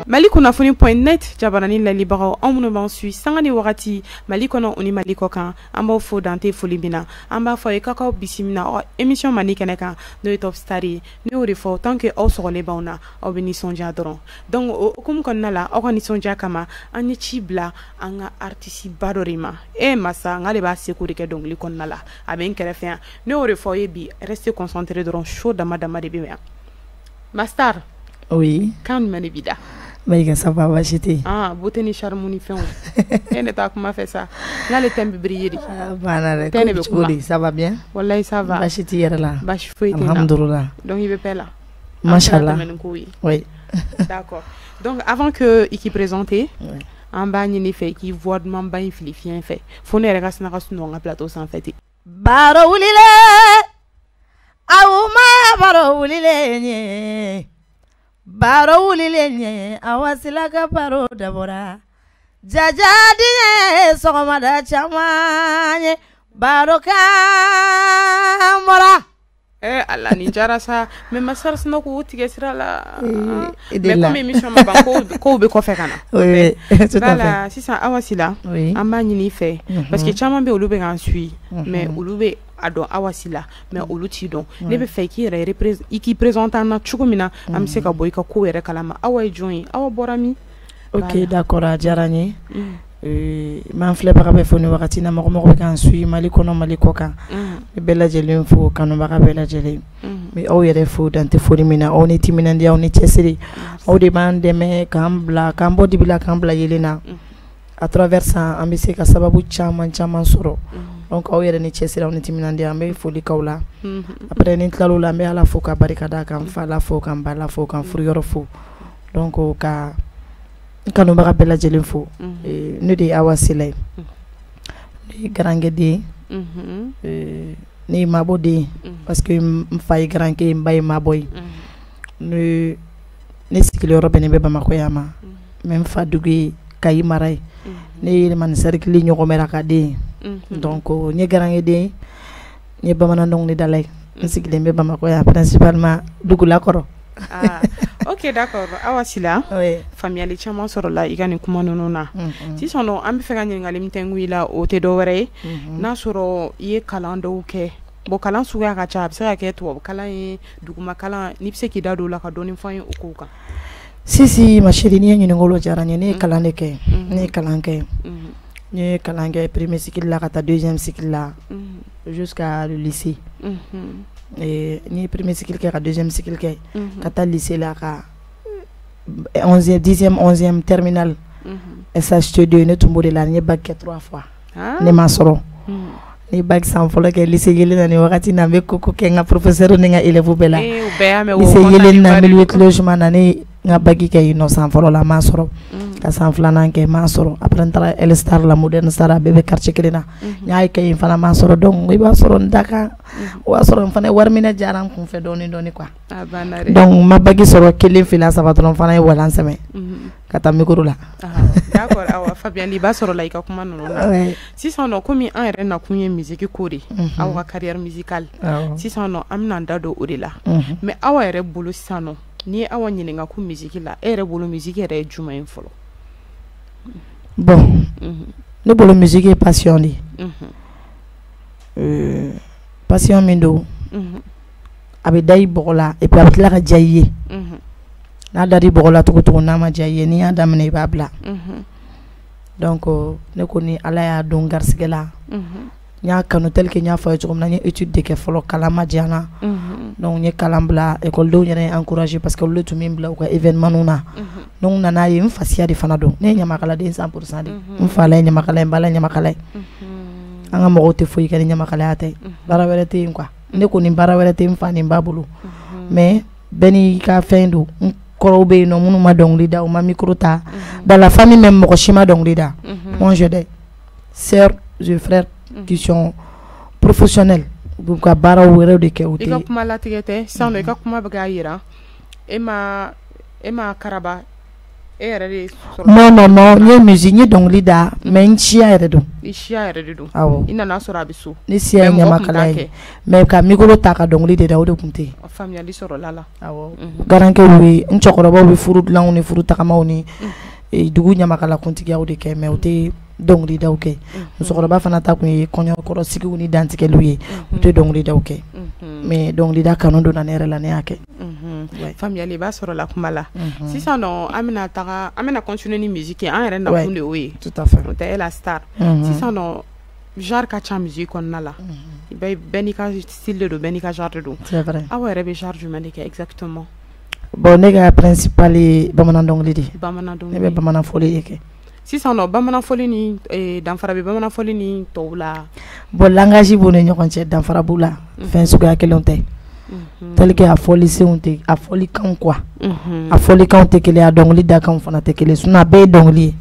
Mali kunnafoni.net jabarani lalibagaw anw minnu b'an suit sanga ni wagati Mali kɔnɔ o ni Mali kɔ kan an b'aw fo dante foli min na an b'a fɔ ye k'aw bisimila émission Mali kɛnɛ kan n'o ye Top Star ye ne y'o de fɔ tant que aw sɔgɔlen b'anw na aw bɛ nisɔndiya dɔrɔn donc o hukumu kɔnɔna la aw ka nisɔndiya kama an ye ci bila an ka artiste ba dɔ de ma masa n k'ale b'a seko de kɛ dɔnkili kɔnɔna la a bɛ n kɛrɛfɛ yan ne y'o de fɔ ye bi restez concentré dɔrɔn show dama dama de bɛ yan Mastar. Oui. Quand mani bida. Mais ça va acheter. Ah, beauté ni charme ni fin. Et ne t'a comment fait ça. Là le temps briller. Voilà, ça va bien. Wallahi ça va. Acheter hier là. Bash fouille. Alhamdulillah. Donc il veut pas là. Machallah. Oui. D'accord. Donc avant que il présente, en bas ni fait qui voit de mamba in filifien fait. Faut ne regarder na rasu no plateau sans fait. Baro wulile. Auma baro wulile nye. Baro wulile nye awasila ka baro dabora jajadi nye sogomada chamanye baro kamora Allah ni jara sa mais masar sino ko tige sira la mais comme émission ma banko ko be ko fe kana oui tout à fait si ça awasila amba nyini fe parce que chama be olube gan sui mais olube ado awasila mais oluti don ne be fe ki qui présente na chukumina am se ka boy ka ko yere kalama away join awa borami OK d'accord a jarani man flé baga be foni wakati na mako be kan sui Mali kono Mali koka be bela jelen fo kanu baga bela jelen mais aw yere fo dante foni mina on est timinandi on est chesiri aw de bande me kambla kambo dibila kambla yelena à travers ça am se ka sababu chaman soro donc aw yere ni chesira on timinandi ambe foli kawla après ni tlalo la me ala fo ka barikada kam fa la fo kam bala fo kam furioro fo donc o ka kanu baga bela jelen fo ne de awasile ni garange de ni mabo de parce que mfay garange mbay maboy ne sikile europe ne be bamako yama même fa dugi kay maray ne man cercle ñoko meraka de donc ni garange de ni bamana ndong ni dalay sikile be bamako ya principalement dugula koro ah OK d'accord awasila famille chama soro la igani kuma nonona si sono ambi fega nyingali mtengwila o te do were na soro ye kalando ke bo kalan suya ka cha bisa ke to kalan duguma kalan ni bise ki dado la ka doni fan ukuka si ma chérie ni ngolo jaranye ni kalane ke ni kalanke ni kalanke premier cycle la ka ta deuxième cycle la jusqu'à le lycée et ni premier cycle ke ka deuxième cycle ke kata lycée la ka 11e 10e 11e terminal SH2 ne tumbo de la ni bac 3 fois ne masoro ni bac sans folo ke lycée yelena ni wakati na be koko ke nga professeur ni nga élève bela lycée yelena 18 logement na ni nga bagi ke ino sans folo la masoro ka sans flana ke masoro après entrer el star la moderne star bebe quartier kelena nyaay ke fana masoro donc iba soro ndaka wa soro fana warmina jaram kun fe doni quoi donc ma bagi soro kelin fila sabatron fana e wala nseme kata mikuru la d'accord awa Fabien liba soro la ika kuma nono si sono komi an ere na kunye musique kodi awa carrière musicale si sono amna ndado odela mais awa ere bolo sano ni awa nyininga ku musique la ere bolo musique ere juma infolo bon ne bolo musique est passion di passion mindo abe dai bola et puis abitla ka jaye na dari bola to na ma jaye ni adam ne babla donc ne ko ni ala ya don garsigela nya kanu tel ke nya fa to na nya étude de ke folo kalama diana donc nya kalambla école do nya encourager parce que le tout même bla ko événement nuna donc nana yi mfasia di fanado ne nya makala de 100% di mfala nya makala mbala nya makala anga mo te fo yi kan nya makala ate bara werete quoi ne ko ni bara werete mfani mbabulu mais beni ka fendo korobe no munu ma dong lida o ma microta dans la famille même mo shima dong lida moi je des sœurs et frères qui sont professionnels buka bara wéré de ke outé ika kuma latigete sans ika kuma baga yira ema karaba non non non n ye musique n ye dɔnkili da mais n siya yɛrɛ don i siya yɛrɛ de don awɔ i nana sɔrɔ a bɛ so ne siya ye ɲamakala ye mais ka micro ta ka dɔnkili de da o de tun tɛ yen faamuyali sɔrɔla la awɔ garankɛw ye n cɛkɔrɔbaw bɛ furu dilanw ni furu tagamaw ni dugu ɲamakala kuntigiyaw de kɛ mais o tɛ dɔnkili daw kɛ musokɔrɔba fana ta kun ye kɔɲɔkɔrɔsigiw ni dantigɛliw ye o tɛ dɔnkili daw kɛ mais dɔnkili da kanu donna ne yɛrɛ la ne y'a kɛ faamuyali b'a sɔrɔ la kuma la sisan nɔ an bɛna continuer ni musique ye an yɛrɛ nakun de y'o ye tout à fait o tɛ Ella Star sisan nɔ genre ka ca musique kɔnɔna la bɛɛ n'i ka style de don bɛɛ n'i ka genre de don c'est vrai aw yɛrɛ bɛ genre jumɛn de kɛ exactement bon ne ka principal ye bamanan dɔnkili de bamanan dɔnkili ne bɛ bamanan fɔli de kɛ sisan nɔ bamanan fɔli ni danfara bɛ bamanan fɔli ni tɔw la bon langage b'u ni ɲɔgɔn cɛ danfara b'u la fɛn suguya kelenw tɛ tel que a fɔli senw tɛ a fɔli kan quoi a fɔli kan tɛ kelen a dɔnkili da kan fana tɛ kelen sinon a bɛɛ ye dɔnkili ye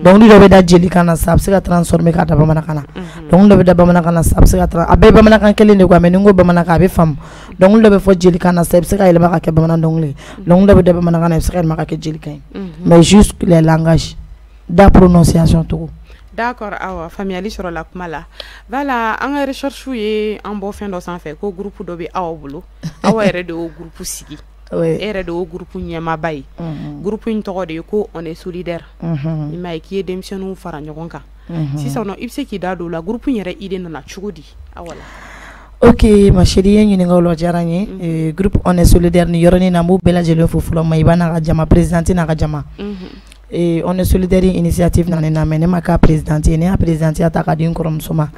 dɔnkili dɔ bɛ da jelikan na sa a bɛ se ka transformer k'a da bamanankan na dɔnkili dɔ bɛ da bamanankan na sa a bɛ se ka a bɛɛ ye bamanankan kelen de quoi mais ni n ko bamanankan a bɛ faamu dɔnkili dɔ bɛ fɔ jelikan na sa i bɛ se ka yɛlɛma ka kɛ bamanan dɔnkili ye dɔnkili dɔ bɛ da bamanankan na i bɛ se ka yɛlɛma ka kɛ jelikan ye mais juste les langages da prononciation togo d'accord awa faamuyali sɔrɔla kuma la voilà an ka recherche ye an bɔ fɛn dɔ sanfɛ ko groupe dɔ bɛ aw bolo aw yɛrɛ de y'o groupe sigi e yɛrɛ de y'o groupe ɲɛmaaba ye groupe in tɔgɔ de ye ko on est solidaire i m'a ye k'i ye denmisɛnninw fara ɲɔgɔn kan sisan nɔ i bɛ se k'i da don o la groupe in yɛrɛ idée nana cogo di awa la ok ma chérie ye ɲininkaw la diyara n ye groupe on est solidaire ni yɔrɔnin na n b'u bɛɛ lajɛlen fo fɔlɔ Mayiba n'a ka jama présidente n'a ka jama on est solidaire initiative nana na mais ne ma k'a présidente ye ne y'a présidente ya ta ka di n kɔrɔmuso ma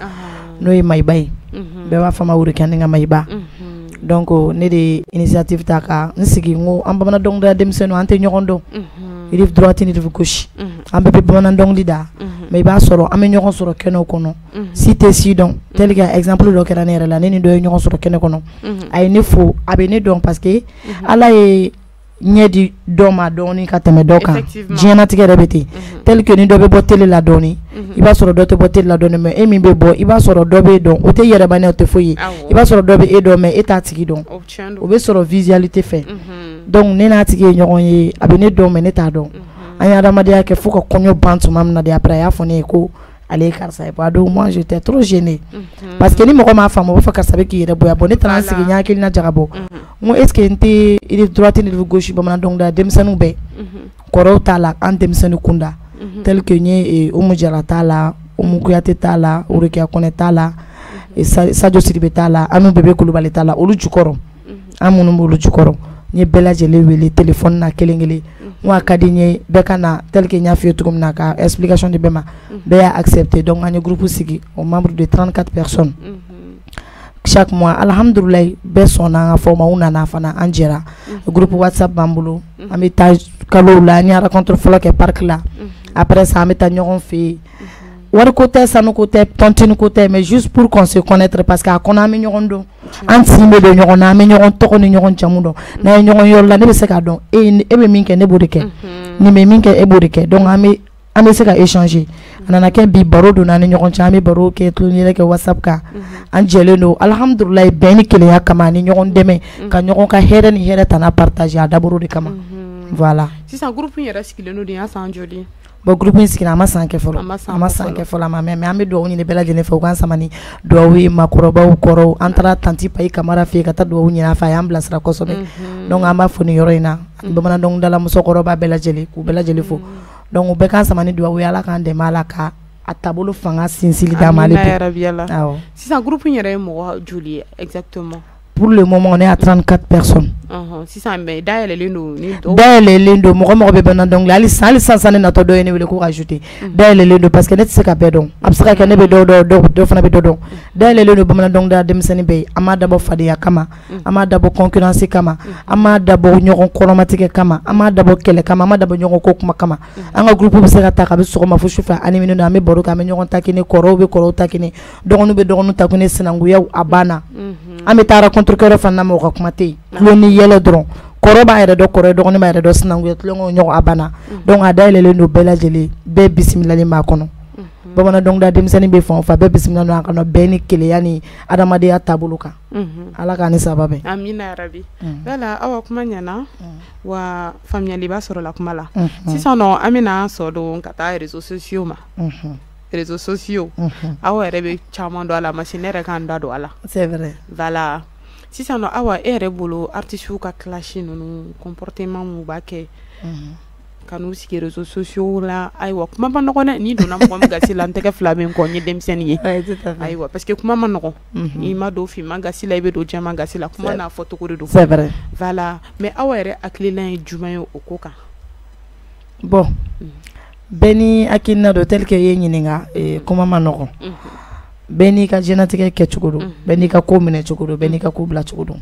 n'o ye Mayiba ye bɛɛ b'a fɔ ma Wurikani ka Mayiba donc ne de initiative ta ka n sigi n ko an bamanan dɔnkili da denmisɛnninw an tɛ ɲɔgɔn dɔn rive droite ni rive gauche an bɛɛ bɛ bamanan dɔnkili da mais i b'a sɔrɔ an bɛ ɲɔgɔn sɔrɔ kɛnɛw kɔnɔ si tɛ si dɔn tel que exemple dɔ kɛra ne yɛrɛ la ne ni dɔ ye ɲɔgɔn sɔrɔ kɛnɛ kɔnɔ a ye ne fo a bɛ ne dɔn parce que Ala ye ɲɛ di dɔ ma dɔɔni ka tɛmɛ dɔ kan diɲɛnatigɛ yɛrɛ bɛ ten tel que ni dɔ bɛ bɔ télé la dɔɔni i b'a sɔrɔ dɔ tɛ bɔ télé la dɔɔni mais e min bɛ bɔ i b'a sɔrɔ dɔ bɛ dɔn o tɛ yɛrɛbani o tɛ foyi ye i b'a sɔrɔ dɔ bɛ e dɔn mais e t'a tigi dɔn o bɛ sɔrɔ visualité fɛ donc ne n'a tigi ye ɲɔgɔn ye a bɛ ne dɔn mais ne t'a dɔn an ye adamadenya kɛ fo ka kɔɲɔ ban tuma min na de après a y'a fɔ ne ye ko ale ye karisa ye bon moi j'étais trop gênée parce que ni mɔgɔ m'a faamu o b'a fɔ karisa bɛ k'i yɛrɛ bonya bon ne taara n sigi n y'a hakilina jagabɔ n ko est ce que n tɛ rive droite ni rive gauche bamanan dɔnkili da denmisɛnninw bɛɛ kɔrɔw t'a la an denmisɛnnin kunda tel que n ye Umu Jara t'a la Umu Kuyate t'a la Orokiya Kɔnɛ t'a la Sadio Sidibe t'a la Anu Bebe Kulubali t'a la olu jukɔrɔ an minnu b'olu jukɔrɔ n ye bɛɛ lajɛlen wele téléphone na kelen kelen n ko a ka di n ye bɛɛ ka na tel que n y'a f'i ye cogo min na ka explication di bɛɛ ma bɛɛ y'a accepté donc an ye groupe sigi au membre de 34 personnes chaque mois alhamdulilayi bɛɛ sɔnna an ka fɔ ma u nana fana an jɛra groupe WhatsApp b'an bolo an bɛ taa kalow la an ye rencontre fɔlɔ kɛ parc la après ça an bɛ taa ɲɔgɔn fɛ yen wari ko tɛ sanu ko tɛ tontine ko tɛ mais juste pour qu'on se connaître parce que a kɔnɔ an bɛ ɲɔgɔn dɔn an tin bɛ don ɲɔgɔn na an bɛ ɲɔgɔn tɔgɔ ni ɲɔgɔn jamu dɔn n'an ye ɲɔgɔn yɔrɔ la ne bɛ se k'a dɔn e bɛ min kɛ ne b'o de kɛ nin bɛ min kɛ e b'o de kɛ donc an bɛ se ka échanger a nana kɛ bi baro donna an ni ɲɔgɔn cɛ an bɛ baro kɛ tulon kɛ WhatsApp kan an jɛlen don alhamdulilayi bɛn ni kelenya kama ani ɲɔgɔn dɛmɛ ka ɲɔgɔn ka hɛrɛ ni hɛrɛ tana partager a dabɔra de kama voilà sisan groupe in yɛrɛ sigilen don de y'a san joli bon groupe in sigira a ma san kɛ fɔlɔ a ma san kɛ fɔlɔ mais an bɛ dugawu ɲini bɛɛ lajɛlen fɛ u k'an sama ni dugawu ye makɔrɔbaw kɔrɔw an taara tanti Payi Kamara fɛ yen ka taa dugawu ɲini a fɛ a y'an bilasira kosɛbɛ donc an b'a fɔ nin yɔrɔ in na bamanan dɔnkilidala musokɔrɔba bɛɛ lajɛlen k'u bɛɛ lajɛlen fo donc u bɛɛ k'an sama ni dugawu ye Ala k'an dɛmɛ a la ka a taabolo fanga sinsinli d'an ma ale bi sisan groupe in yɛrɛ ye mɔgɔ joli ye exactement pour le moment on est à 34 personnes sisan mais dayɛlɛlen don mɔgɔ bɛ bamanan dɔnkili hali sisan ne natɔ dɔ ye ne wele ko ka ajouter dayɛlɛlen don parce que ne tɛ se ka bɛɛ dɔn a bɛ se ka kɛ ne bɛ dɔ fana bɛ dɔ dɔn dayɛlɛlen don bamanan dɔnkilida denmisɛnnin bɛɛ ye an m'a dabɔ fadenya kama an m'a dabɔ concurrence kama an m'a dabɔ ɲɔgɔn kɔrɔmatigɛ kama an m'a dabɔ kɛlɛ kama an m'a dabɔ ɲɔgɔn ko kuma kama an ka groupe bɛ se ka ta ka bɛ sɔgɔma fo sufɛ ani minnu an bɛ baro kɛ an bɛ ɲɔgɔn takini kɔrɔw bɛ kɔrɔw takini dɔgɔninw bɛ dɔgɔninw takini sinankuyaw a banna an bɛ taa rencontre kɛyɔrɔ fana na o ka kuma tɛ yen tulo ni yɛlɛ dɔrɔn kɔrɔ b'a yɛrɛ dɔn kɔrɔ dɔgɔnin b'a yɛrɛ dɔn sinankuya tulonkɛw ɲɔgɔn a banna donc a dayɛlɛlen don bɛɛ lajɛlen bɛɛ bisimilalen b'a kɔnɔ bamana donc da demsani be fon fa be bismina no akano beni keleyani adamade ya tabuluka ala ka ni sababe amina rabbi wala awa kuma nyana wa famille liba soro la kuma la sisan no amina so do kata réseaux sociaux ma réseaux sociaux awa rebe chama do ala machine re kan do ala c'est vrai voilà sisan no awa ere bolo artiste ka clash no comportement mu ba ke kanu sigi réseaux sociaux la aywa kuma ba no ne ni do na mo gasi la nteke flamen ko ni demsen yi aywa parce que kuma ma no ima do fi magasi la be do jama gasi la kuma na photo ko do c'est vrai voilà mais awere aklilan jumayo okoka bon beni akina do tel que yenyinga kuma ma no beni ka jenatique ke chukudu beni ka ko mine chukudu beni ka ko bla chukudu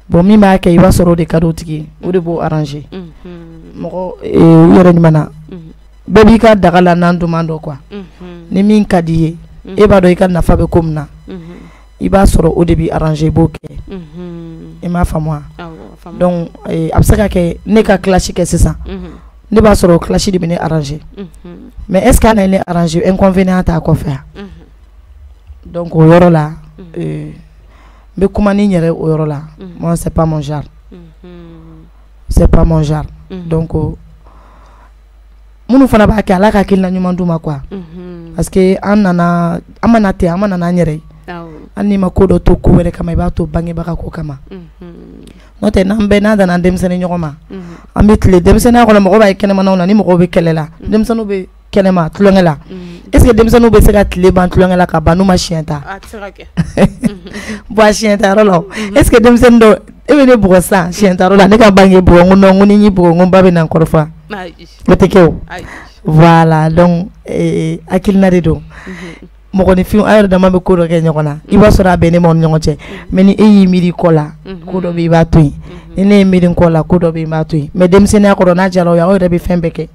bon mi ma ke iba soro de cadeau tigi o de bo arranger moko yere ni mana bebi ka dagala nan dumando quoi ni min kadiye e ba do ikana fa be komna iba soro o de bi arranger bo ke e ma fa moi donc absaka ke ne ka classique c'est ça ne ba soro classique de bene arranger mais est-ce qu'on a arranger inconvénient à quoi faire donc au yoro là mais comment ni nyere au yoro là moi c'est pas mon genre c'est pas mon genre donc munu fana ba ke ala ka kilna nyuma nduma quoi parce que anana amana nyere ani makodo to ko were kama ba to bangi baka ko kama note nambe na dana demsene nyoma ambitle demsene ko mo ba kene manona ni mo be kelela demsene be kelema tlongela est-ce que demsene be seka tle ban tlongela ka banu machienta bo chienta rolo est-ce que demsene do e be bo sa chienta rolo ne ka bangi bo ngono ngoni ni bo ngomba be nan korfa meteke voilà donc akilna de do mo ni fi ayor da mabe ko do ke nyokona iba sora be ne mon nyoche meni eyi miri kola ko do be ba toyi ne miri kola ko do be ba toyi me demsene ko do na jalo ya o de be fembeke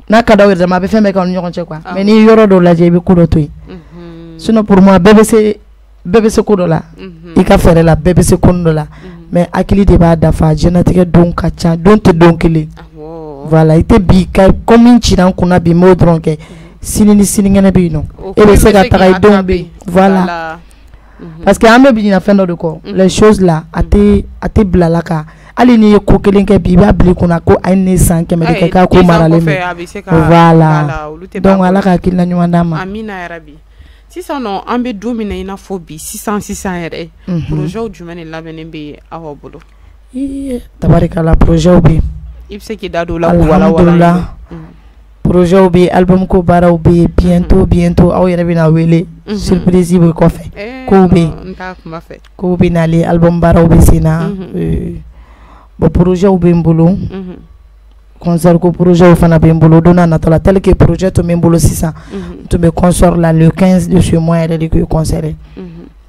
na ka do de ma be fembeke on nyoche quoi meni yoro do la je be ko do toyi sinon pour moi BBC ko do la i ka fere la BBC ko do la mais akili de ba dafa jenatique don ka cha don te don kele voilà ite bi ka comme chiran kuna bi mo dronke sinini siningene bi no et le sega taray dombe voilà parce que ambe bi na fin de quoi les choses là ate blalaka ali ni ko kelenke bi ba bli kuna ko ayne sanke me de ka ko marale voilà donc ala ka kilna nyuma ma amina ya rabbi si ça non ambe domine ina phobie 600 ere projet du mane labene be awobolo tabarika la projet bi ibse ki dado la wala projet bi album ko bara bi bientôt aw yere bina wele surprise bi ko fe ko bi na li album bara bi sina bo projet bi mbulu concert ko projet fana be mbulu dona na tala tel que projet to mbulu 600 to be concert là le 15 de ce mois elle dit que concert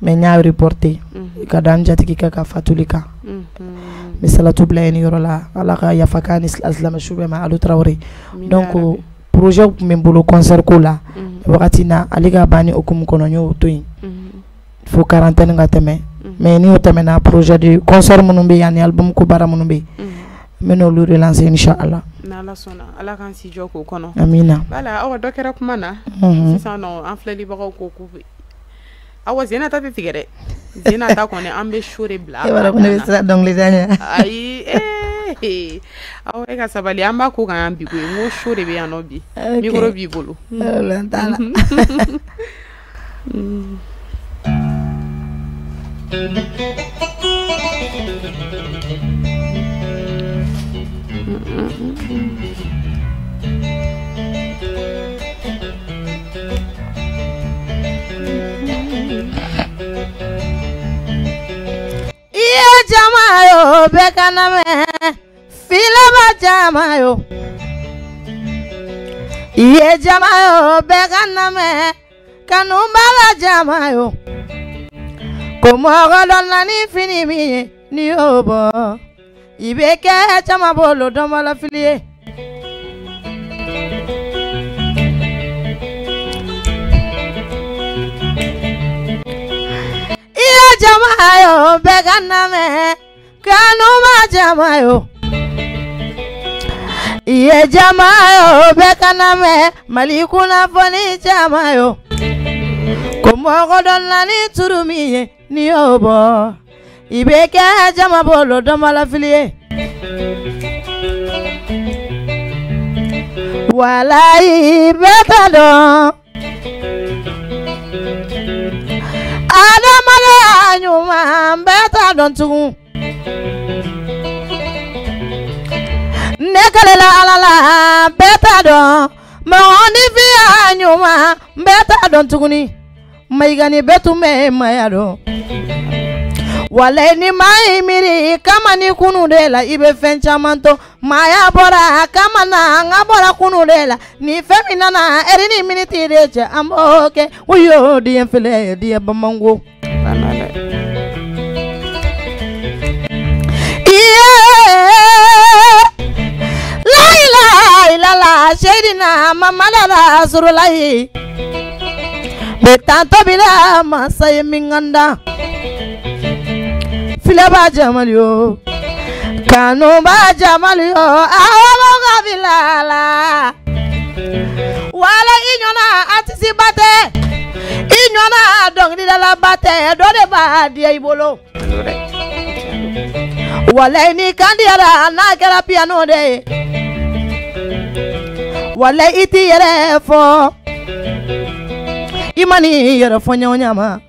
mais nya reporté ka dan jati ka fatulika mais sala to bla ni yorola ala ka ya fakani islam shube ma alu trawri donc projet mbulu concert ko la wakati na aliga bani okum kono nyo toyi fo quarantaine ngateme mais ni otame na projet de concert munumbe yani album ko bara munumbe meno lu relancer inshallah na la sona ala kan si joko kono amina bala awa dokera kuma na sisa no enfle libero ko kubi awa zena ta tigere zena ta kone ambe shure bla e wala kone sera donc les années ai awa ka sabali amba ko kan ambi ko mo shure be anobi micro bi bolo la tala Iye jamayo bekaname filama jamayo iye jamayo bekaname kanumbala jamayo como golona ni finimi ni obo ibeke chama bolo domala filie iye jamayo bekaname kanuma jamayo iye jama yo bekana me Mali kunnafoni jama yo ko mogo don nani turumi ni yobo ibeke jama bolo do mala filie walai betado adamala anyuma betado tugu nekalela alala betado maoni fi anyuma betado tuguni maigani betu me mayado wale ni mai miri kama ni kunudela ibe fenchamanto maya bora kama na ngabora kunudela ni femina na erini miniti reche amboke uyo di enfele di bamango la shedina mamala rasulullah betanto bila masay minganda fila ba jamalio kanu ba jamalio awalo gabilala wala inyona atisibate inyona dongdi la bate do de ba di ibolo wala ni kandiara na kala piano de wala iti yere fo imani yere fo nyama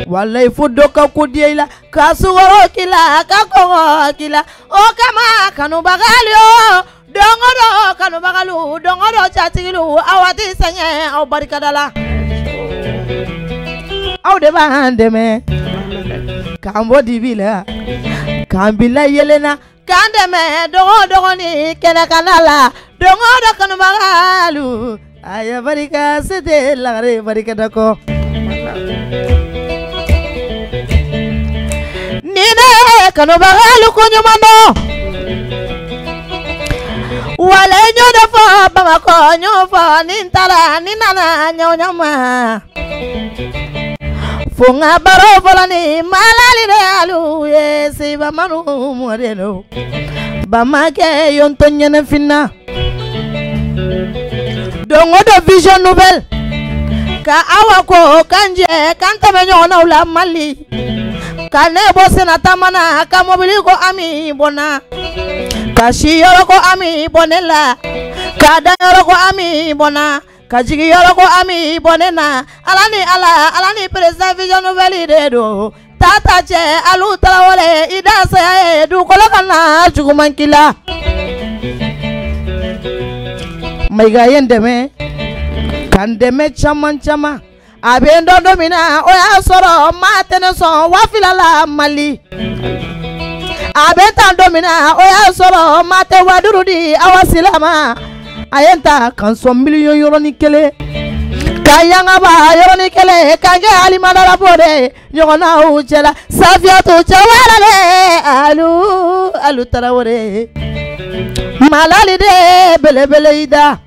wala ifudo ka kudiela kasuworo kila kakoro kila o kama kanu bagalio dongodo kanu bagalu dongodo chatilu awati sanye aw barikadala aw de bandeme kambo dibila kambila yelena kandeme dogo ni kene kanala dongodo kanu bagalu aya barika sete lagare barika dako nine kanu bagalu kunyumando wale nyodo fo bamako nyofo nintala ninana nyonyama funga baro volani malali de alu yesi bamanu moreno bamake yontonyene finna dongodo vision nouvelle ka awako kanje kanta menyona ula mali kane bosena tamana ka mobili ko ami bona ka shiyoro ko ami bonela ka dayoro ko ami bona ka jigiyoro ko ami bonena alani president vision nouvelle dedo tata che alu tarawole idasa du kolokana jugumankila maiga yendeme kandeme chama abendo domina oya soro matene so wafilala mali abenta domina oya soro mate wadurudi awasilama ayenta kanso million euro ni kele kayanga ba euro ni kele kange alimadara bode nyona uchela safiatu chawale alu tarawore malali de bele ida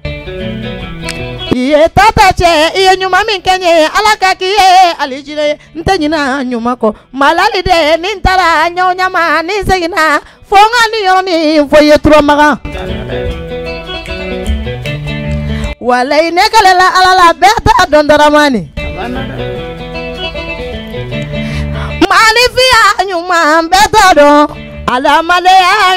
iye tata che iye nyuma minkenye alaka kiye alijire ntenyina nyuma ko malali de nintara nyonyama nisegina fonga ni yoni foye tromaga wala inekalela alala beta dondoramani malifia nyuma beta do ala male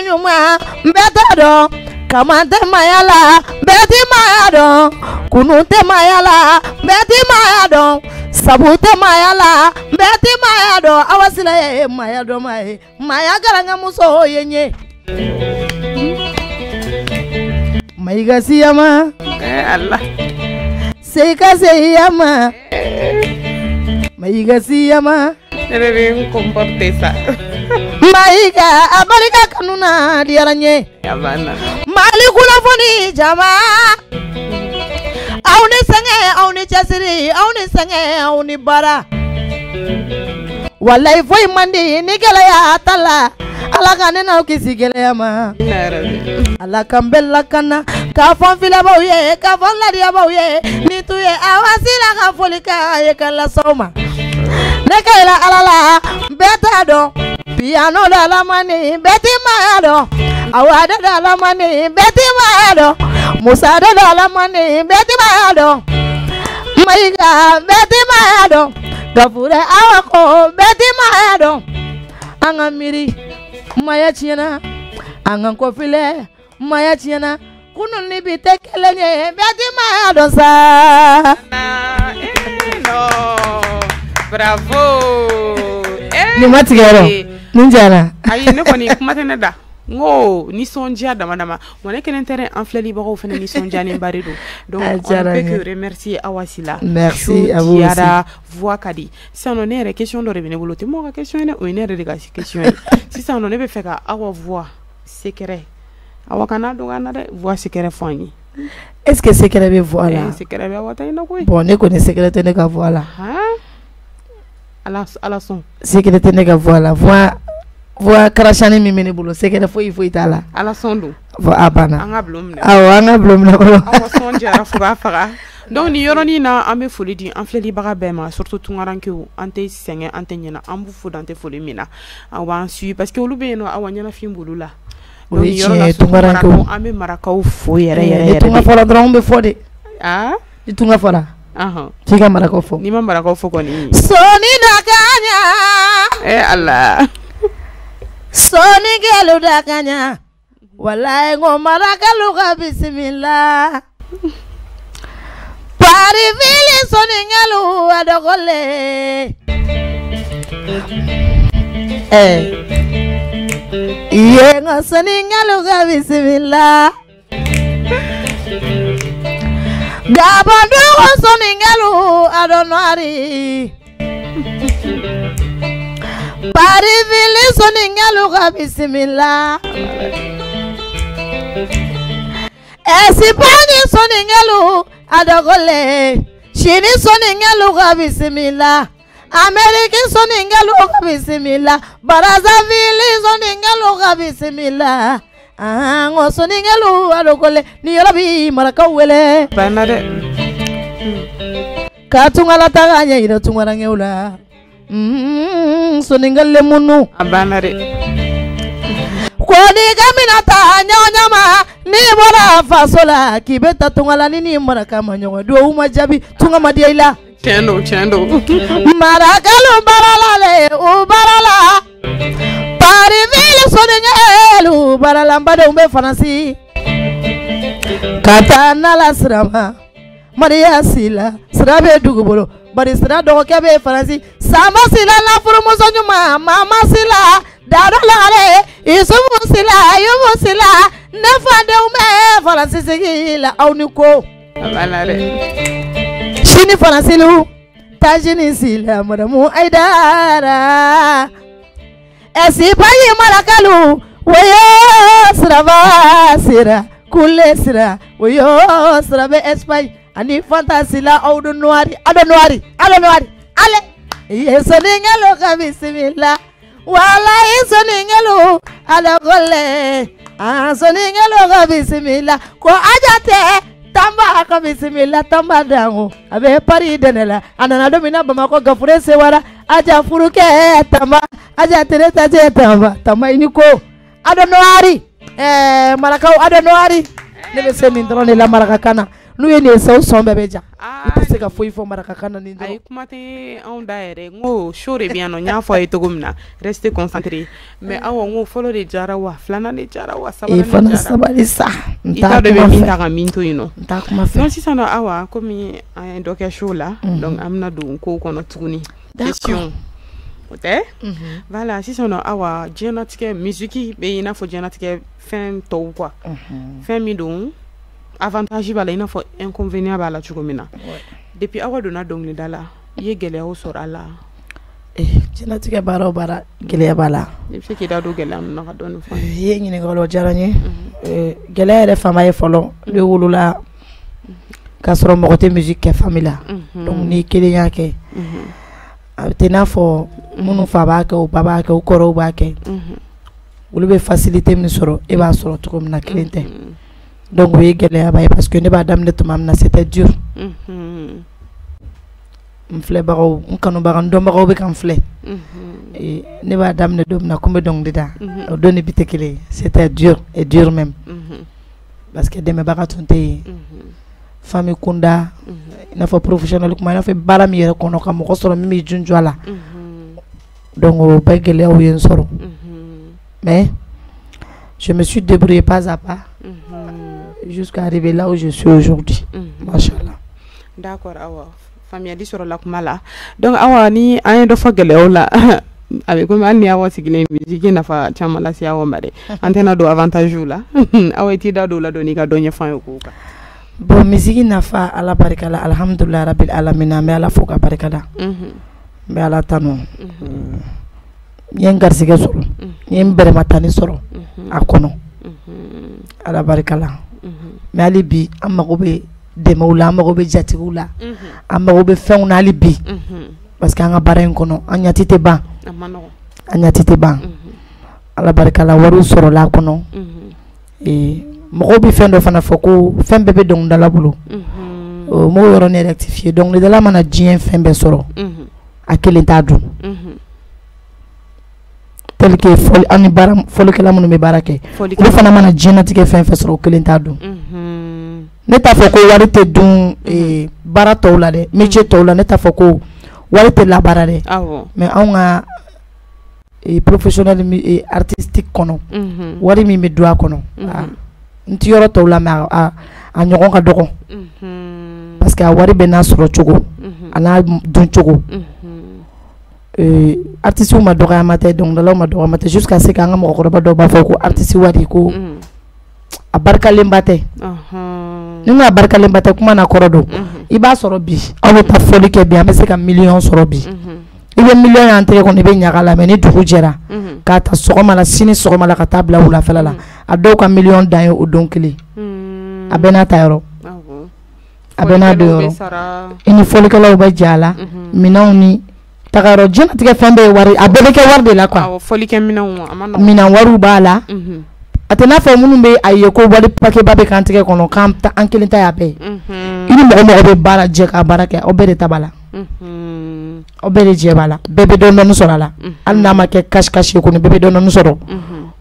nyuma beta do kamante mayala beti mayado kunute mayala beti mayado sabute mayala beti mayado awasile mayado mayagaranga muso yenye maiga siyama Allah seika siyama maiga siyama debe comporter ça maiga abalika kanuna diaranye yabana mali kunnafoni jama awni sange awni chasiri awni sange awni bara wallahi foy mandi ni gela ya tala ala kanena kisi gela ya ma ala kambella kana ka fon fila bawye ka fon la dia bawye ni tuye awasila ka folika ye kala soma nekela alala beta do piano la la mani beti mayado awada dala mani beti mado musa dala mani beti mado maiga beti mado gafure awako beti mado anga miri maya china anga kofile maya china kunu ni bitekelenye beti mado sa no bravo ni matigero ninjana ayi ne koni kuma tane da ngo ni sonja dama dama mon kenen terrain en flali baro fene ni sonja ni barido donc on peut que remercier Awasila. Merci à vous Yara voix kadi si on est question de revenir volote mo question ne o une de question si ça on ne peut faire awa voix secret awa kana do kana de voix secret fani est-ce que secret be voix là secret be awata ina ko bon ne connaît secret te ne ka voix là à la son secret te ne ka voix là voix karachani mimene bolo secret foi tala à la son do voix abana anga blom ne anga blom na ko awa son jara fuba fara donc ni yoroni na ambe foli di en fleli baga bema surtout tungaranke o ante senge ante nyena ambu fu dante foli mina awa su parce que olu no awa nyana fimbulula donc ni yorona tungaranke o ambe marakaw fo yere tunga fora dron be fode di tunga fora tiga marakaw fo ni ma marakaw fo ko ni soni dakanya Allah soni gelu dakanya wallahi ngo marakalu ka bismillah pari vili soni ngelu adogole yenga soni ngelu ka bismillah gabandu soni ngelu adonwari pari vili soni ngelu ka bismillah esipani soni ngelu adogole shini soni ngelu ka bismillah ameriki soni ngelu ka bismillah barazavili soni ngelu ka bismillah ngo soni ngelu adogole ni yarabi maraka wele banade katungala taganya ira tungarangeula soni ngale munu abanade koni kamina ta nyama ni bora fasola kibeta tungala nini maraka manyo do uma jabi tunga madiela chendo maraka lo barala o barala pari vile sonengelu barala mbade umbe fanasi katana la srama maria sila srabe dugubolo bari sra do kebe fanasi sama sila la furumo sonyuma mama sila dado lare isumu sila nefande ume faransi sigila auniko abanade shini faransilu tajini sila madamu aidara esipayi marakalu wayo srava sira kule sira wayo srabe espay ani fantasila audonwari ale yesoninga ka bismillah wala isoningelu adagole soningelu ka bismillah ko ajate tamba ka bismillah tamba dango abe pari denela anana domina bamako gafure sewara aja furuke tamba aja tereta je tamba iniko adonwari marakaw adonwari nebe semi ndrone la maraka kana nuye ne so sombe beja ipese ka foi fo maraka kana ni ay kuma te on daere ngo shore bien no nya fo ay togumna restez concentré mais awo ngo folo de jarawa flana de jarawa sabana fana sabali sa nta de be minta ka minto yino nta kuma fe non si sana awa komi ay doke show la donc amna do ko kono tuguni question ote voilà si sana awa genatike musique be ina fo genatike fin to quoi fin mi don avantage bala ina fo inconvénient bala chugomina depuis awa dona dongli dala ye gele o sorala genatike bara gele bala depuis ki da do gele am na don fa ye ngini golo jarani gele re fama ye folo le wulula kasro mo côté musique ke famila donc ni kele yake tena fo munu fa ba ke o baba ke o koro ba ke wulu be facilité min soro e ba soro to comme na cliente donc, oui, parce que ne pas d'âme de tout c'était dur. n filɛbagaw n kanubaga n dɔnbagaw bɛ ka n filɛ ne b'a daminɛ don min na ko n bɛ dɔnkili da o don ni bi tɛ kelen ye c'était dur et dur même parce que dɛmɛbaga tun tɛ yen famille kunda i n'a fɔ professionnel kuma i n'a fɔ baara min yɛrɛ kɔnɔ ka mɔgɔ sɔrɔ min b'i junju a la donc o bɛɛ gɛlɛyaw ye n sɔrɔ mais je me suis débrouillé pas à pas jusqu'à arriver là où je suis aujourd'hui machallah. D'accord awa faamuyali sɔrɔla kuma la donc awa ni an ye dɔ fɔ gɛlɛyaw la a bɛ komi hali ni awa sigilen musique nafa caman lase awa ma dɛ an tɛna don avantage la awa i t'i da don o la dɔɔni i ka dɔ ɲɛfɔ an ye k'o kan. Bon musique nafa ala barika la alhamdulillah rabbil alamin an bɛ ala fo ka barika da n bɛ ala tanu n ye n garisɛgɛ sɔrɔ n ye n bɛrɛmatani sɔrɔ a kɔnɔ ala barika la mais hali bi an mago bɛ dɛmɛw la an mago bɛ jatigiw la an mago bɛ fɛnw na hali bi parce que an ka baara in kɔnɔ an ɲati tɛ ban an ɲati tɛ ban ala barika la wariw sɔrɔla a kɔnɔ mɔgɔw bɛ fɛn dɔ fana fɔ ko fɛn bɛɛ bɛ dɔnkilidala bolo o m'o yɔrɔnin rectifier dɔnkilidala mana diɲɛ fɛn bɛɛ sɔrɔ a kelen t'a dun tel que an ni fɔlikɛla minnu bɛ baara kɛ olu fana mana diɲɛlatigɛ fɛn fɛn sɔrɔ o kelen t'a dun ne t'a fɔ ko wari tɛ dun baara tɔw la dɛ métier tɔw la ne t'a fɔ ko wari tɛ labaara dɛ mais anw ka professionnel artistique kɔnɔ wari min bɛ don a kɔnɔ n ti yɔrɔ tɔw la mais a ɲɔgɔn ka dɔgɔ parce que a wari bɛ n'a sɔrɔ cogo a n'a dun cogo artiste ma dɔgɔyama tɛ dɔnkilidalaw ma dɔgɔyama tɛ jusqu'à ce que an ka mɔgɔkɔrɔba dɔw b'a fɔ ko artiste wari ko a barikalenba tɛ ni n ko a barikalenba tɛ kuma na kɔrɔ don i b'a sɔrɔ bi aw bɛ taa fɔli kɛ bi an bɛ se ka miliyɔn sɔrɔ bi i bɛ miliyɔn y'an tɛgɛ kɔnɔ i bɛ ɲaga la mais ni dugu jɛra k'a ta sɔgɔma la sini sɔgɔma la ka taa bila wulafɛla la a dɔw ka miliyɔn dan ye o don kelen a bɛ n'a ta yɔrɔ a bɛ n'a don yɔrɔ i ni fɔlikɛlaw bɛ jɛ a la minɛnw ni tagayɔrɔ diɲɛlatigɛ fɛn bɛɛ ye wari a bɛɛ bɛ kɛ wari de la quoi minɛn wariw b'a la a tɛ n'a fɔ minnu bɛ a ye ko wari paquet ba bɛ k'an tɛgɛ kɔnɔ k'an kelen ta y'a bɛɛ ye i ni mɔgɔ mɔgɔ bɛ baara jɛ ka baara kɛ aw bɛɛ de ta b'a la aw bɛɛ de jɛ b'a la bɛɛ bɛ dɔɔnin sɔrɔ a la hali n'a ma kɛ kasi ye kɔni bɛɛ bɛ dɔɔnin sɔrɔ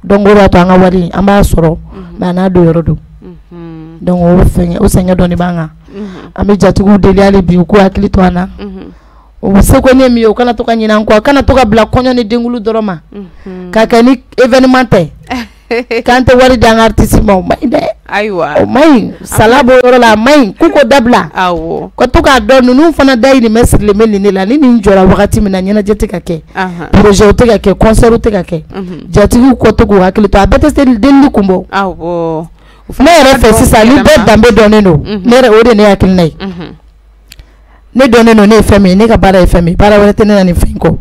donc o b'a to an ka wari an b'a sɔrɔ mais a n'a don yɔrɔ don donc o sɛgɛn dɔɔnin b'an kan an bɛ jatigiw deli hali bi u k'u hakili to an na o se ko ne min ye o kana to ka ɲinɛ an kɔ kana to ka bila kɔɲɔ ni denkulu dɔrɔn ma k'a kɛ ni événement tɛ k'an tɛ wari di an ka artiste ma o ma ɲi dɛ ayiwa o ma ɲi sala b'o yɔrɔ la a ma ɲi k'u ko dabila ka to k'a dɔn ninnu fana dayirimɛ sirilen bɛ nin de la ni nin jɔra wagati min na ɲɛnajɛ tɛ ka kɛ projet tɛ ka kɛ concert tɛ ka kɛ jatigiw kɔ to k'u hakili to a bɛɛ tɛ se delili kun bɔ ne yɛrɛ fɛ sisan ni bɛɛ danbe dɔnnen don ne yɛrɛ o de ne hakilina ye ne dɔnnen don ne ye fɛn min ye ne ka baara ye fɛn min baara wɛrɛ tɛ ne na nin fɛn kɔ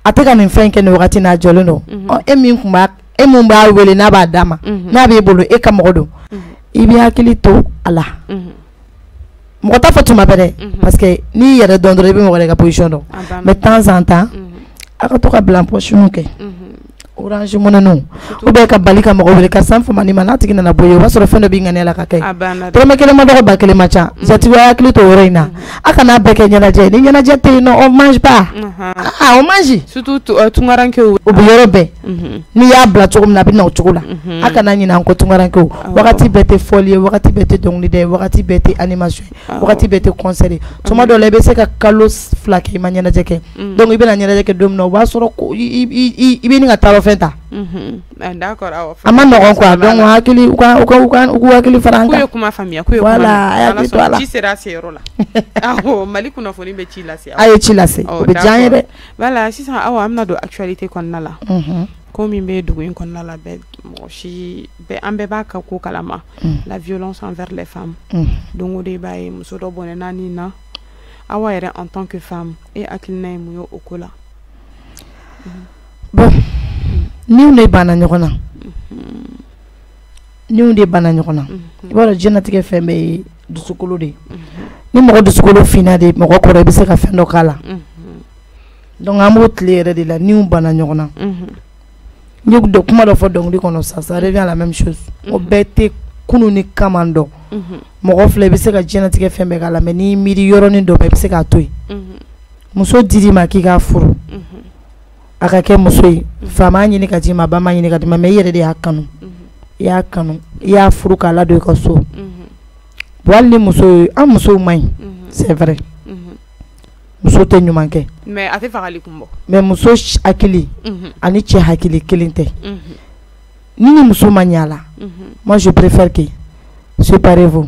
a tɛ ka nin fɛn kɛ nin wagati n'a jɔlen don e mun b'a wele n'a b'a d'a ma n'a b'i bolo e ka mɔgɔ don i bɛ hakili to a la mɔgɔ t'a fɔ tuma bɛɛ dɛ parce que n'i yɛrɛ dɔn dɔrɔn i bɛ mɔgɔ de ka position dɔn mais temps en temps a ka to ka bila pochon kɛ orange money ou bien ka bali ka mɔgɔ wele ka san fama ni ma n'a tigi nana bɔ yen o b'a sɔrɔ fɛn dɔ b'i ŋaniya la ka kɛ dɔrɔmɛ kelen ma dɔgɔ ba kelen ma ca jatigiw a hakili to o yɔrɔ in na a kana bɛɛ kɛ ɲɛnajɛ ni ɲɛnajɛ tɛ yen nɔ on mange pas on mange surtout tungarankew o bɛ yɔrɔ bɛɛ n'i y'a bila cogo min na a bɛ na o cogo la a kana ɲinɛ an kɔ tungarankew wagati bɛɛ tɛ fɔli ye wagati bɛɛ tɛ dɔnkilida ye wagati bɛɛ tɛ animation ye wagati bɛɛ tɛ concert ye tuma dɔw la i bɛ se ka kalo 2 kɛ i ma ɲɛnajɛ kɛ donc i bɛna ɲɛnajɛ kɛ don min na o b'a sɔrɔ i bɛ nin ka taa fɛn ta a ma nɔgɔn quoi donc hakili u hakili fara an kan ko ye kuma faamuya ko ye kuma voilà hakili to a la ci sera a seyɔrɔ la awɔ Mali kunnafoni bɛ ci lase a ye ci lase o bɛ diya an ye dɛ voilà sisan awa an bɛna don actualité kɔnɔna la ko min bɛ dugu in kɔnɔna la bɛɛ mɔgɔ si an bɛɛ b'a ka ko kalama la violence envers les femmes donc o de b'a ye muso dɔ bɔnɛna nin na awa yɛrɛ en tant que femme e hakilina ye mun ye o ko la bon niw de banna ɲɔgɔn na niw de banna ɲɔgɔn na i b'a dɔn diɲɛlatigɛ fɛn bɛɛ ye dusukolo de ye ni mɔgɔ dusukolo finna de mɔgɔ kɔrɔ i bɛ se ka fɛn dɔ k'a la donc an b'o tile yɛrɛ de la niw banna ɲɔgɔn na n ye kuma dɔ fɔ dɔnkili kɔnɔ ça revient à la même chose o bɛɛ tɛ kunu ni kamando mɔgɔ filɛ bɛ se ka jɛnatigɛ fɛn bɛɛ k'a la mais n'i miiri yɔrɔnin dɔ ma i bɛ se k'a to yen muso dir'i ma k'i k'a furu a ka kɛ muso ye fa m'a ɲini ka d'i ma ba m'a ɲini ka d'i ma mais i yɛrɛ de y'a kanu i y'a kanu i y'a furu k'a ladon i ka so bon hali ni muso ye an musow man ɲi c'est vrai muso tɛ ɲuman kɛ mais a tɛ fagali kun bɔ mais muso hakili ani cɛ hakili kelen tɛ ni ni muso ma ɲɛ a la moi je préfère que séparez-vous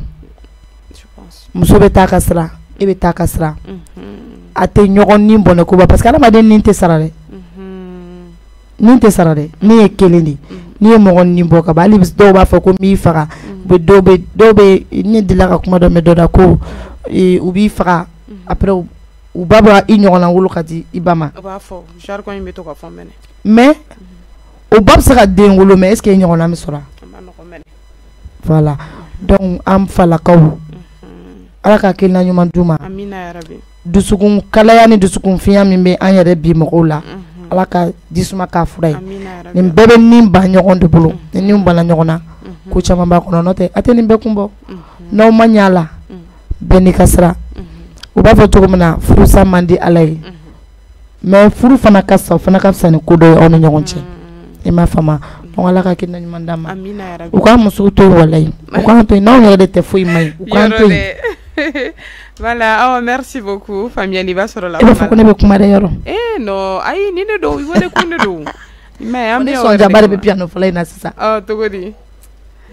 muso bɛ taa ka sira e bɛ taa ka sira a tɛ ɲɔgɔn ni bɔnɛ ko ba parce que adamaden nin tɛ sara dɛ nin tɛ sara dɛ ni ye kelen de n'i ye mɔgɔ ni bɔ ka ban hali dɔw b'a fɔ ko n b'i faga dɔw bɛ ne delila ka kuma dɔ mɛn dɔ da ko u b'i faga après u b'a bɔ i ɲɔgɔnna wolo ka di i ba ma u b'a fɔ jargon in bɛ to ka fɔ mɛnɛ mais o ba bɛ se ka den wolo mais est ce que i ɲɔgɔnna bɛ sɔrɔ voilà donc an falakaw ala ka hakilina ɲuman d'u ma amina yarabi dusukun kalaya ni dusukun finya min bɛ an yɛrɛ bi mɔgɔw la ala ka jisuma k'a fura ye nin bɛɛ bɛ nin ba ɲɔgɔn de bolo ni nin banna ɲɔgɔn na ko caman b'a kɔnɔ n'o tɛ a tɛ nin bɛɛ kun bɔ n'aw ma ɲɛ a la bɛɛ n'i ka sira u b'a fɔ cogo min na furusa man di ala ye mais furu fana ka sa o fana ka fisa ni ko dɔ ye aw ni ɲɔgɔn cɛ i m'a faamu donc ala ka hakilina ɲuman d'a ma u k'a musow to yen walayi u k'an to yen n'anw yɛrɛ de tɛ foyi ma ɲi u k'an to yen. Voilà, oh merci beaucoup Famiani va sur la. Il faut qu'on ait beaucoup de yoro. Eh non, ayi ni ne do, iwo de kunde do. Mais am ne so jabare be piano fala na sisa. Oh togodi.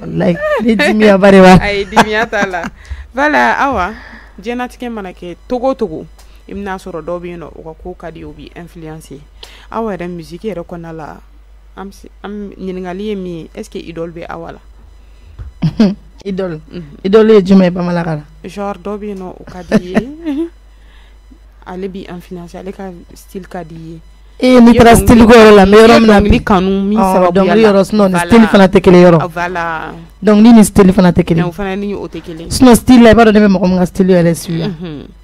Wallahi, ni dimi abare wa. Ayi dimi atala. Voilà, awa. Jenatike manake togo imna soro do bi no ko kadi obi influencer. Awa da musique yere kona la. Am nyingali mi est-ce que idole be awala? Idole jume ba malakala genre dobi no kadi ale bi influencer ale ka style kadi ni tra style go la meilleur na ni kanu mi sababu donc yoro non style fana tekele yoro voilà donc ni style fana tekele no fana ni o tekele sino style la ba do ne mo nga style ele suya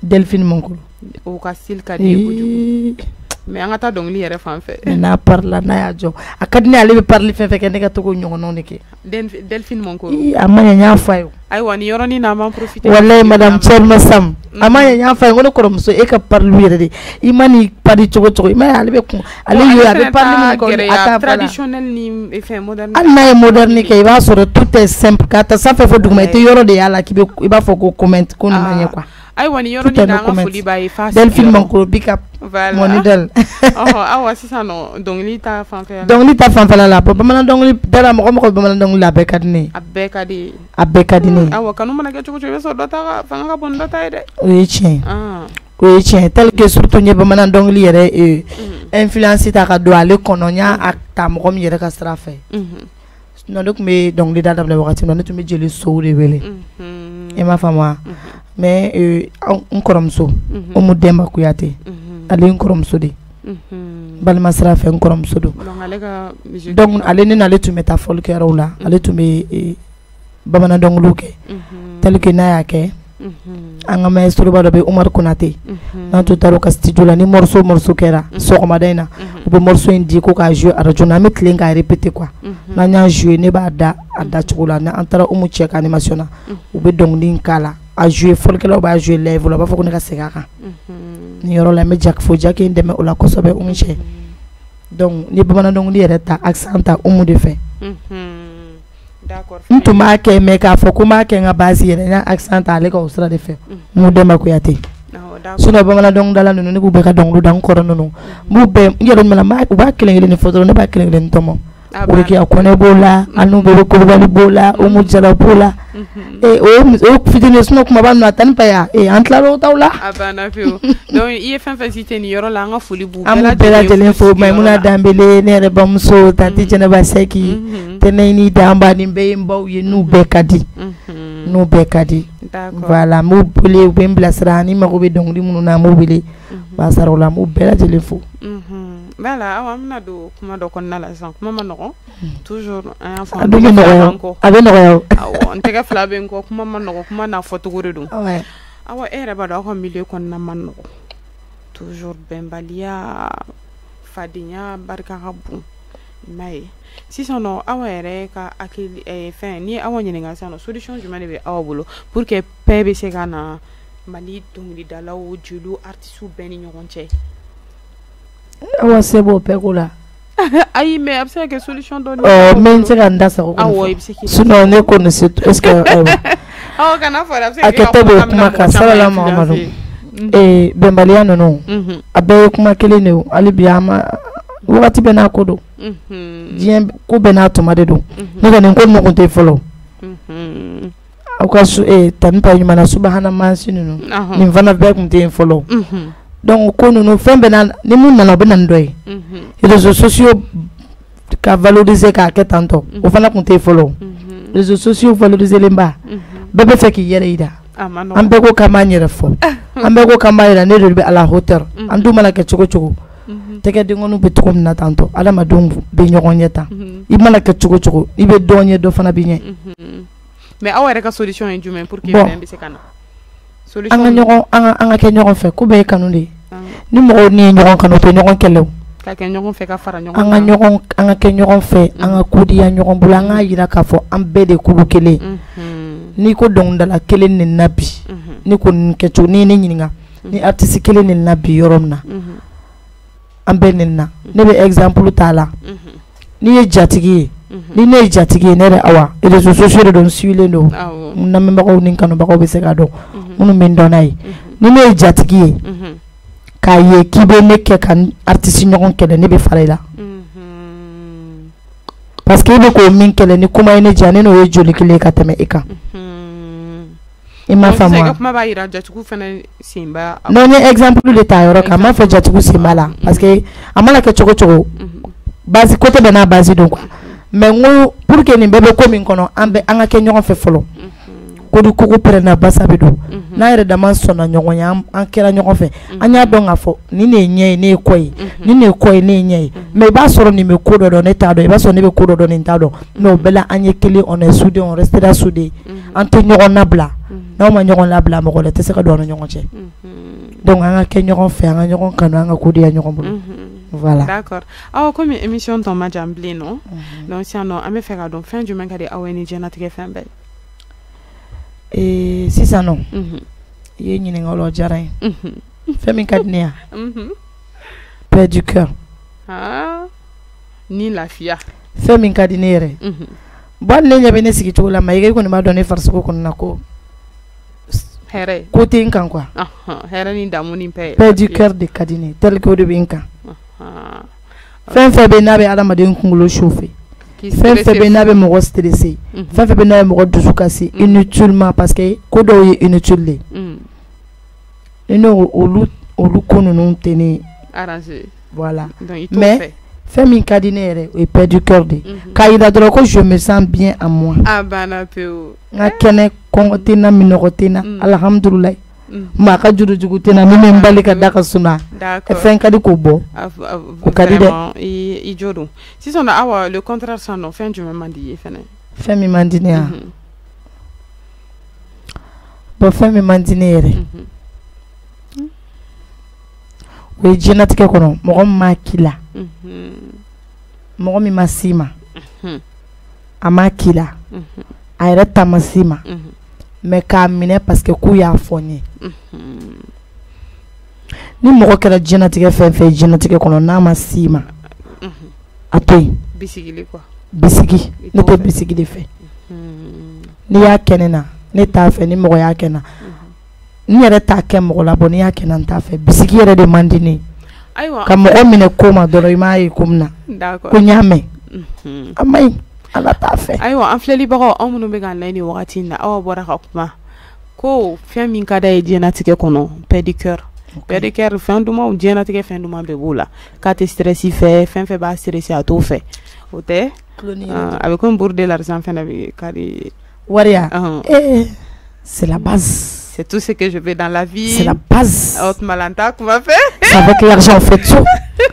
Delphine Monkolo o ka style kadi buju mais angata dongli yere fan fe na parla na ya jo akadni ale be parli fe ke ne ka to ko nyono ne ke Delphine Monkolo amanya nya fayo ay wani yoro ni na man profiter wallahi madame Chelma Sam amanya nya fayo ngono ko so e ka parli yere de imani pari chogo imani ale be ko ale yo ale parli mon ko ata traditionnel ni fait moderne ana moderne ke ba so tout est simple kata ça fait fo duguma te yoro de yala ki be ba fo ko comment ko ni manye quoi ay wani yoro ni na foli ba e face Delphine Monkolo pick up voilà mon idole awa sisa no dongli ta fan fe la bamana dongli dara mo ko bamana dongli la bekadini abekadini awa kanu mana ke chugo so dota fa nga bon dota de oui tiens tel que surtout nye bamana dongli yere influence ta ka do ale kononya akta mo ko yere ka stra fe non donc me dongli dada bla wakati non tu me jeli so de wele e ma fama mais on koromso o mu demba kuyate ale nkoromso de balma sira fe nkoromso do donc ale ni ale tu meta folklore la ale tu me bamana donglu ke tel que na ya ke anga maestro ba do be Omar Konate na to taro ka studio la ni morceau kera so ko madaina o be morceau indi ko ka jouer arajo na metlen ka répéter quoi na nya jouer ne ba da chukula na antara umu check animation na o be dongli kala a jouer folklore ba jouer live la ba fo ko ne ka segaka ni yoro la me jak fo jak inde me ola ko sobe umche donc ni bamana dongli yere ta accent ta umu de fait d'accord ntuma ke me ka fo kuma ke nga basi yere na accent ta le ko usra de fait mu demba ko yate sino bamana dong dala no ni bu be ka dong lu dang ko no mu be yero mala ma ba kelen ni photo ne ba kelen tomo o ki akone bola anu be ko bali bola o mu jara bola o fitine sino kuma ba no tan pa ya antlaro tawla abana fiu donc ie fan facilité ni yoro la nga fuli bu bela jelen fo Maimuna Dambele ne re bamso tati jena ba seki teneni damba ni be mbaw ye nu be kadi voilà mu bele be mblasra ni ma ko be dongli munu na mu bele ba sarola mu bela jelen fo voilà awamna do kuma do kon nala san kuma manogo toujours un enfant abe no yo awo ntega flabe ko kuma manogo kuma na photo gore do awa era ba do ko milieu kon na manogo toujours bembalia fadinya barka rabu mai sisan nɔ aw yɛrɛ ka hakili fɛn ni aw ɲininka sisan nɔ solution jumɛn de bɛ aw bolo pour que paix bɛ se ka na Mali dɔnkilidalaw jeliw artistes bɛɛ ni ɲɔgɔn cɛ awa se b'o bɛɛ ko la ayi mais a bɛ se ka kɛ solution dɔ mais n tɛ ka n da sago awɔ i bɛ se k'i sinon ne ko ne se est ce que awɔ kana fɔ a bɛ se ka kɛ hakɛto bɛ kuma kan salala Mahamadu bɛnbaliya ninnu a bɛɛ ye kuma kelen de ye hali bi an ma wagati bɛɛ n'a ko don diɲɛ ko bɛɛ n'a tuma de don ne kɔni n ko ɲɔgɔn tɛ fɔlɔ aw ka tani pa ɲuman na subahana mansi ninnu nin fana bɛɛ tun tɛ yen fɔlɔ donc ko ninnu fɛn bɛɛ na ni mun nana o bɛ na ni dɔ ye réseaux sociaux ka valoriser k'a kɛ tan tɔ o fana tun tɛ yen fɔlɔ réseaux sociaux valoriser len ba bɛɛ bɛ fɛ k'i yɛrɛ yira an bɛɛ ko k'an b'an yɛrɛ fɔ an bɛɛ ko k'an b'a yira ne de bɛ à la hauteur an dun mana kɛ cogo cogo tɛgɛ denkɔniw bɛ cogo min na tan tɔ adamadenw bɛ ɲɔgɔn ɲɛ tan i mana kɛ cogo cogo i bɛ dɔ ɲɛ dɔ fana bɛ ɲɛ mais aw yɛrɛ ka solution ye jumɛn pour que fɛn bɛ se ka na an ka kɛ ɲɔgɔn fɛ ko bɛɛ ye kanu de ye ni mɔgɔw ni ye ɲɔgɔn kanu o tɛ ɲɔgɔn kɛlɛ o ka kɛ ɲɔgɔn fɛ ka fara ɲɔgɔn an ka kɛ ɲɔgɔn fɛ an ka kodiya ɲɔgɔn bolo an ka yira k'a fɔ an bɛɛ de kulu kelen n'i ko dɔnkilidala kelen nin na bi ni ko nin kɛcogo n'i ye ne ɲininka ni artiste kelen nin na bi yɔrɔ min na an bɛɛ nin na ne bɛ exemple t'a la n'i ye jatigi ye ni ne ye jatigi ye ne yɛrɛ Awa réseaux sociaux de don n suivlen don n lamɛnbagaw ni kanubagaw bɛ se k'a dɔn minnu bɛ n dɔn n'a ye ni ne ye jatigi ye k'a ye k'i bɛ ne kɛ ka artiste ɲɔgɔn kɛlɛ ne bɛ fara i la parce que i bɛ k'o min kɛlɛ ni kuma ye ne diya ne n'o ye joli kelen ye ka tɛmɛ e kan i m'a faamu wa non n ye exemple de ta yɔrɔ kan n m'a fɔ jatigiw sen b'a la parce que a mana kɛ cogo cogo base côté bɛɛ n'a base don quoi mais n ko pour que nin bɛɛ bɛ ko min kɔnɔ an ka kɛ ɲɔgɔn fɛ fɔlɔ ko di koko pɛrɛnna basa bɛ don n'an yɛrɛ dama sɔnna ɲɔgɔn ye an kɛra ɲɔgɔn fɛ an y'a dɔn k'a fɔ nin de ye ɲɛ ye ne ye kɔ ye nin de ye kɔ ye ne ye ɲɛ ye mais i b'a sɔrɔ nin bɛ ko dɔ dɔn ne t'a dɔn i b'a sɔrɔ ne bɛ ko dɔ dɔn nin t'a dɔn mais o bɛɛ la an ye kelen on est soudés on restera soudés an tɛ ɲɔgɔn labila n'aw ma ɲɔgɔn labila mɔgɔ la tɛ se ka don an ni ɲɔgɔn cɛ donc an ka kɛ ɲɔgɔn fɛ an ka ɲɔgɔn kanu an ka kodiya ɲɔgɔn bolo voilà d'accord aw comme émission tɔ ma jan bilen non donc sisan nɔ an bɛ fɛ ka dɔn fɛn jumɛn ka di aw ye ni diɲɛlatigɛ fɛn bɛɛ sisan nɔ i ye ɲininkali o diyara n ye fɛn min ka di ne ya paix du cœur ni lafiya fɛn min ka di ne yɛrɛ bon hali ne ɲɛ bɛ ne sigi cogo la ma i kɔni b'a dɔn ne farisogo kɔnɔna ko hɛrɛ ko tɛ n kan quoi hɛrɛ ni damu ni paix du cœur de ka di ne tel que o de bɛ n kan fɛn fɛn bɛ n'a bɛ adamaden kunkolo chauffer fɛn fɛn bɛ n'a bɛ mɔgɔ stressé fɛn fɛn bɛ n'a bɛ mɔgɔ dusu kasi inutilement parce que ko dɔw ye inutile de ye ni olu ko ninnu tɛ ne arranger voilà mais fɛn min ka di ne yɛrɛ o ye paix du cœur de k'a yira dɔrɔn ko je me sens bien à moi a banna pewu n ka kɛnɛ kɔngɔ tɛ n na minɔgɔ tɛ n na alhamdulilayi maa ka jurujugu tɛ n na min bɛ n bali ka da ka sunna fɛn ka di k'o bɔ o ka di dɛ i jo don sisan Awa le contraire sisan nɔ fɛn jumɛn man di i ye fɛnɛ fɛn min man di ne ya bon fɛn min man di ne yɛrɛ o ye diɲɛlatigɛ kɔnɔ mɔgɔ min m'a k'i la mɔgɔ min ma s'i ma a m'a k'i la a yɛrɛ ta ma s'i ma mais k'a minɛ parce que k'u y'a fɔ n ye ni mɔgɔ kɛra diɲɛlatigɛ fɛn fɛn diɲɛlatigɛ kɔnɔ n'a ma s'i ma a to yen bisigi ne tɛ bisigi de fɛ n'i y'a kɛ ne na ne t'a fɛ ni mɔgɔ y'a kɛ na n yɛrɛ t'a kɛ mɔgɔ la bɔ n'i y'a kɛ na n t'a fɛ bisigi yɛrɛ de man di ne ye ka mɔgɔ minɛ ko ma dɔrɔn i m'a ye ko min na ko n y'a mɛn a ma ɲi ala t'a fɛ ayiwa an filɛlibagaw anw minnu bɛ k'an layɛ nin wagati in na Awa bɔra ka kuma ko fɛn min ka d'a ye diɲɛlatigɛ kɔnɔ paix du cœur paix du cœur fɛn dumanw diɲɛlatigɛ fɛn duman bɛɛ b'o la k'a tɛ stress fɛ fɛn fɛn b'a stressé a t'o fɛ o tɛ a bɛ komi bourre de l'argent fɛnɛ bɛ ka di wariya c'est la base. C'est tout ce que je veux dans la vie. C'est la base. C'est avec l'argent, on fait tout.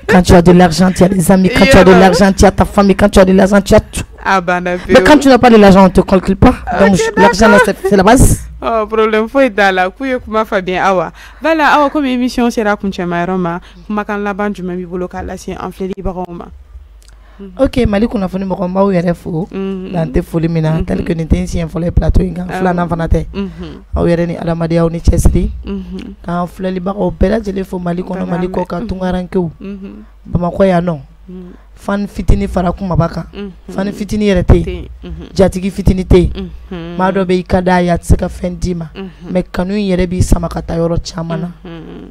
Quand tu as de l'argent, tu as des amis. Quand tu as de l'argent, tu as ta famille. Quand tu as de l'argent, tu as tout. Mais quand tu n'as pas de l'argent, on ne te calcule pas. Donc l'argent, c'est la base. Oh, problème faut dans la couille kuma fa bien Awa. Voilà, Awa comme émission sera kunchema roma, kuma kan laban du même bolo kala si en fleli baroma. ok Mali kunnafoni mɔgɔ n b'aw yɛrɛ fo dan tɛ foli min na tel que nin tɛ n siɲɛ fɔlɔ ye plateau in kan filanan fana tɛ aw yɛrɛ ni adamadenya aw ni cɛsiri k'an filɛlibagaw bɛɛ lajɛlen fo Mali kɔnɔ Mali kɔ kan tunkarankew Bamakɔ yan nɔ fan fitini fara kumaba kan fan fitini yɛrɛ tɛ yen jatigi fitini tɛ yen maa dɔ bɛ i ka d'a ye a tɛ se ka fɛn d'i ma mais kanu in yɛrɛ b'i sama ka taa yɔrɔ caman na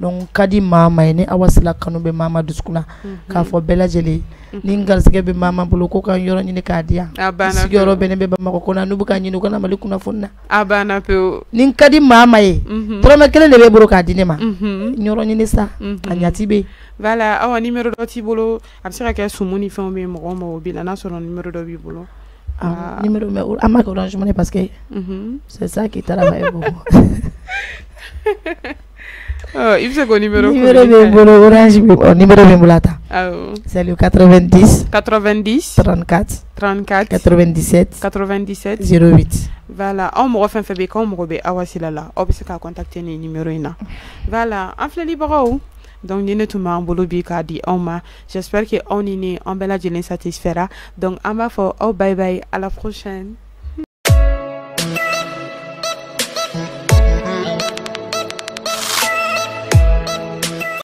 donc ka di maa ma ye ni Awa Sila kanu bɛ maa ma dusukun na k'a fɔ bɛɛ lajɛlen ni n garisɛgɛ bɛ maa ma bolo ko ka n yɔrɔ ɲini k'a di yan sigiyɔrɔ bɛ ne bɛ Bamakɔ kɔnɔ n'u bɛ ka ɲini u ka na Mali kunnafoni na a banna pewu ni n ka di maa ma ye dɔrɔmɛ kelen de bɛ bolo k'a di ne ma n yɔrɔ ɲini sa a ɲati bɛ yen. Voilà, awa numéro dɔ t'i bolo a bɛ se ka kɛ sumu ni fɛnw bɛ mɔgɔ mɔgɔ bi la n'a sɔrɔ numéro dɔ b'i bolo. Numéro mais an ma kɛ Orange Money parce que c'est ça qui travaille beaucoup. Il bɛ se k'o numéro bɛ bolo Orange numéro bɛ n bolo a ta. C'est le 90 34 97 08. Voilà, aw mɔgɔ fɛn fɛn bɛ yen k'aw mɔgɔ bɛ Awa Sila la aw bɛ se k'a contacter ni numéro in na. Voilà, an filɛlibagaw. Donc ni ne tun b'an bolo bi k'a di aw ma j'espère que aw ni ne an bɛɛ lajɛlen satisfaira donc an b'a fɔ aw bye bye à la prochaine.